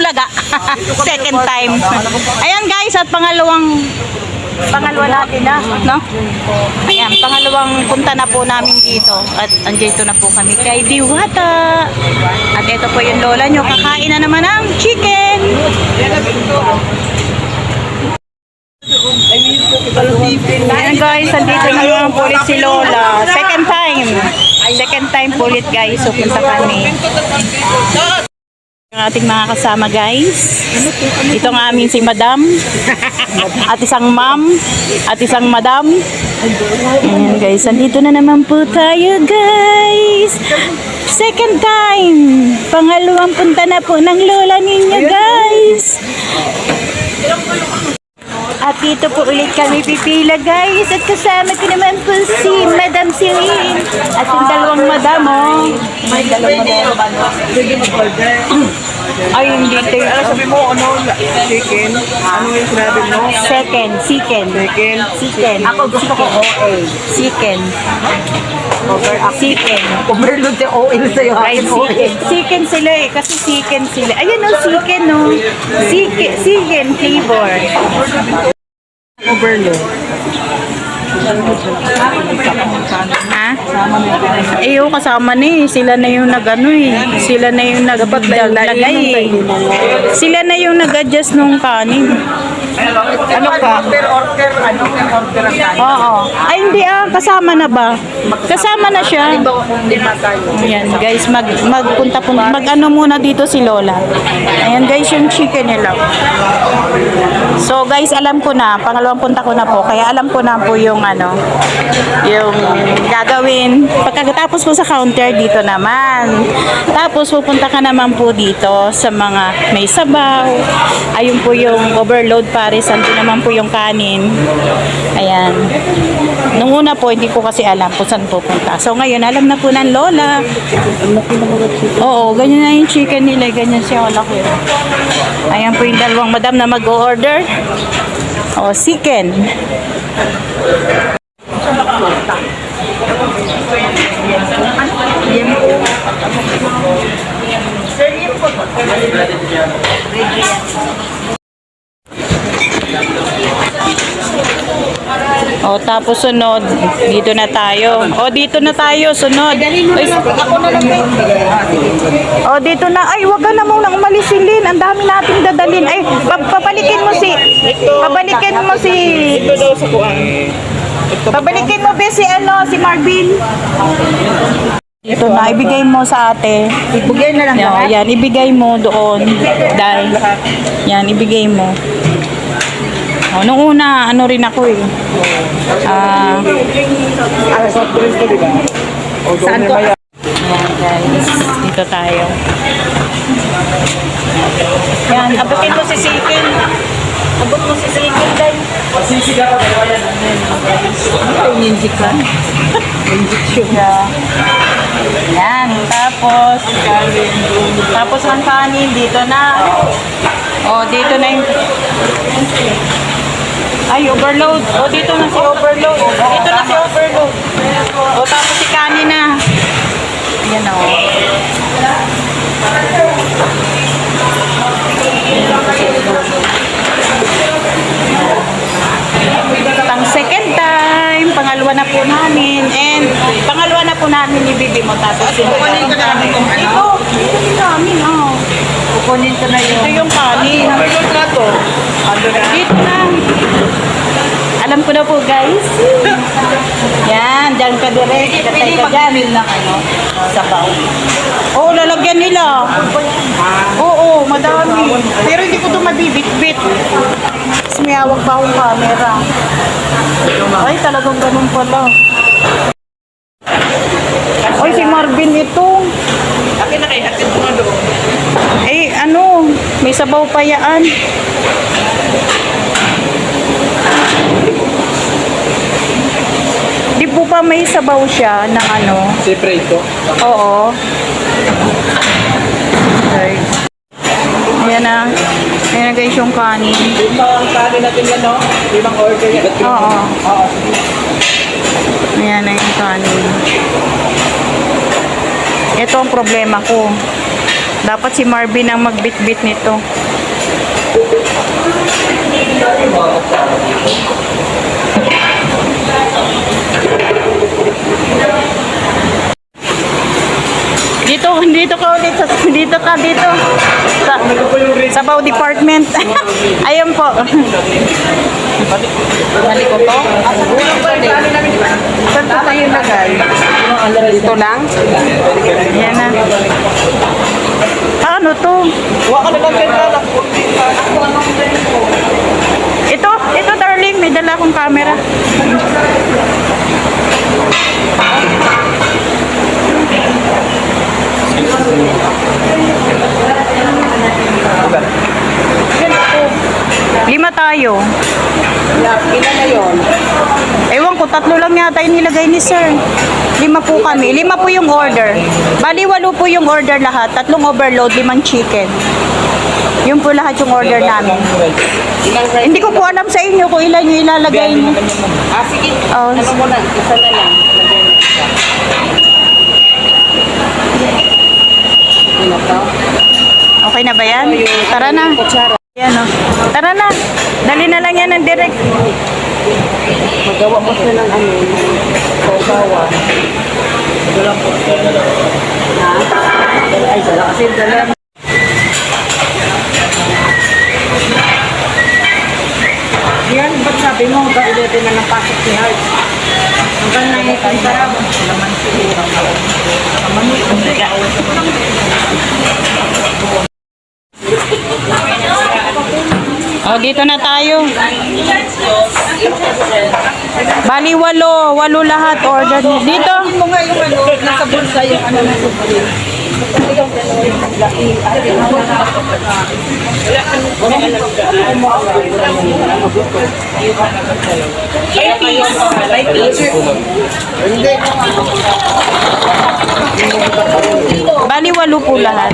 Bulaga. Second time. Ayan guys, at pangalawa natin na, no? Ayan, pangalawang punta na po namin dito. At andito na po kami kay Diwata. At ito po yung lola nyo. Kakain na naman ng chicken. Ayan guys, andito na naman po ulit si Lola. Second time. Second time po ulit guys. So punta kami. Ang ating mga kasama guys. Ito nga amin si Madam. At isang ma'am. At isang madam. Ayan guys, andito na naman po tayo guys. Second time. Pangalawang punta na po ng lola ninyo guys. At dito po ulit kami pipila guys. At kasama ko naman po si Madam Sirin. At yung dalawang madam oh. May dalawang madam. Ay, hindi tayo. Ano sabi mo, ano, chicken? Ano yung sinabi mo? Second, chicken. Chicken? Chicken. Ako gusto ko OA. Chicken. Chicken. Overload yung OA sa'yo. Fried chicken. Chicken sila eh. Kasi chicken sila. Ayan o, chicken o. Chicken flavor. Overload. Ha? Eh, kasama na eh. Sila na yung nag-ano eh. Sila na yung nag-lagay eh. Sila na yung nag-adjust nung kanin. Ano ka? Order ang kanin. Oo. Ay, hindi ah. Kasama na ba? Kasama na siya. Ayan guys, mag-ano muna dito si Lola. Ayan guys, yung chicken nila. So guys, alam ko na. Pangalawang punta ko na po. Kaya alam ko na po yung ano, yung gagawin. Pagkatapos po sa counter, dito naman. Tapos pupunta ka naman po dito sa mga may sabaw. Ayun po yung overload pares. Ando naman po yung kanin. Ayan. Nung una po, hindi ko kasi alam kung saan pupunta. So ngayon, alam na po ng lola. Oo, ganyan na yung chicken nila. Ganyan siya malaki. Ayan po yung dalawang madam na mag-order. O, chicken. O, tapos sunod, dito na tayo. O, dito na tayo, sunod. O, dito na. Ay, wag ka na munang umalisilin. Ang dami nating dadalhin. Ay, pabalikin mo si... Pabalikin mo si... Pabalikin mo ba si ano, si Marvin? Ito na, ibigay mo sa ate. Ibigay na lang lahat. Yan, ibigay mo doon. Dahil, yan, ibigay mo. Oh, nung una, ano rin ako eh. Saan ko? Ayan guys, dito tayo. Yan, abutin mo si Sikin. Abot mo si Sikin, day. Ay, ninjikan. Injection. Yan, tapos ang kanin, dito na. Oh, dito na yung... Ay, overload. O, dito na si overload. Dito na si overload. O, tapos si kanin na. Yan o. Pang second time. Pangalawa na po namin. And pangalawa na po namin ibibi mo. Tapos Kukunin ko namin kung ano. Ito namin, oh. Kukunin ko na Ito yung kanin. Overload na to. Ano na? Dito na. Alam ko na po guys. Yan, dyan ka direct. Katay ka dyan. Ng ano? Sabaw. Oo, lalagyan nila. Oo, madami. Pero hindi ko ito mabibit-bit. Mas may hawak pa akong camera. Ay, talagang ganun pala. Ay, si Marvin ito. Akin na kayo, hatid mo nga doon. Eh, ano, may sabaw pa yan. Di po ba may sabaw siya ng ano? Separate. Oo. Okay. Ayan na. Ayan na guys yung kanin. Limang kanin natin yan, no? Limang order yan. Oo. Oo. Ayan na yung kanin. Ito ang problema ko. Dapat si Marvin ang magbitbit nito. Dito ka ulit dito sa Bao Department. Ayun po. Balik ko to. Saan po tayo lagay? Dito lang? Yan na. Ano to? Huwag ka na lang kayo. Ito darling, may dala akong camera. Lima tayo. Ilan na yun? Ewan ko, 3 lang yata yung nilagay ni sir. 5 po kami. 5 po yung order. Bali, 8 po yung order lahat. 3 overload, 5 chicken. Yun po lahat yung order namin. Hindi ko po alam sa inyo kung ilan yung ilalagay niyo. Sige. Oh, Ano mo lang? Isa na lang. okay na ba yan? Tara na. Yan o. Tara na. Dali na lang yan ng direct. Magawa mo siya ng ano. Kaubawa. Dala po. Ha? Ay, dala. Kasi dala. Yan, ba't sabi mo, ba 11 na napasok si Hart? Hanggang na yung sarap. Laman siguro. Oh, dito na tayo. Bali, 8 lahat order. Dito. Mo nga yung ano, nasa bulsa yung ano na subuhin. Bali, 8 po lahat.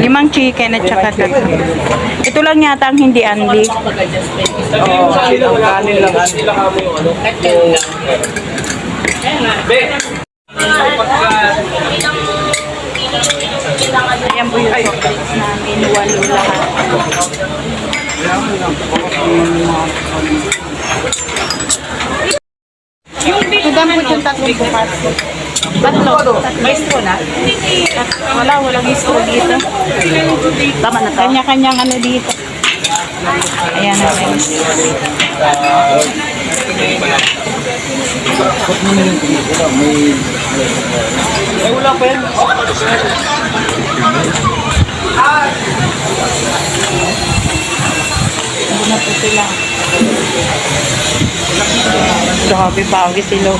5 chicken at saka 3. Ito lang yata ang hindi unli. Oo, ang kanin lang. Ayan po yung chocolates namin. 8 lahat. Tudam po yung 3 bukas. May straw na? Walang istro dito. Tama na to. Kanya-kanyang ano dito. Ayan na guys. Ay, wala pa yan. Hindi na po sila. Grabe, pawis sila.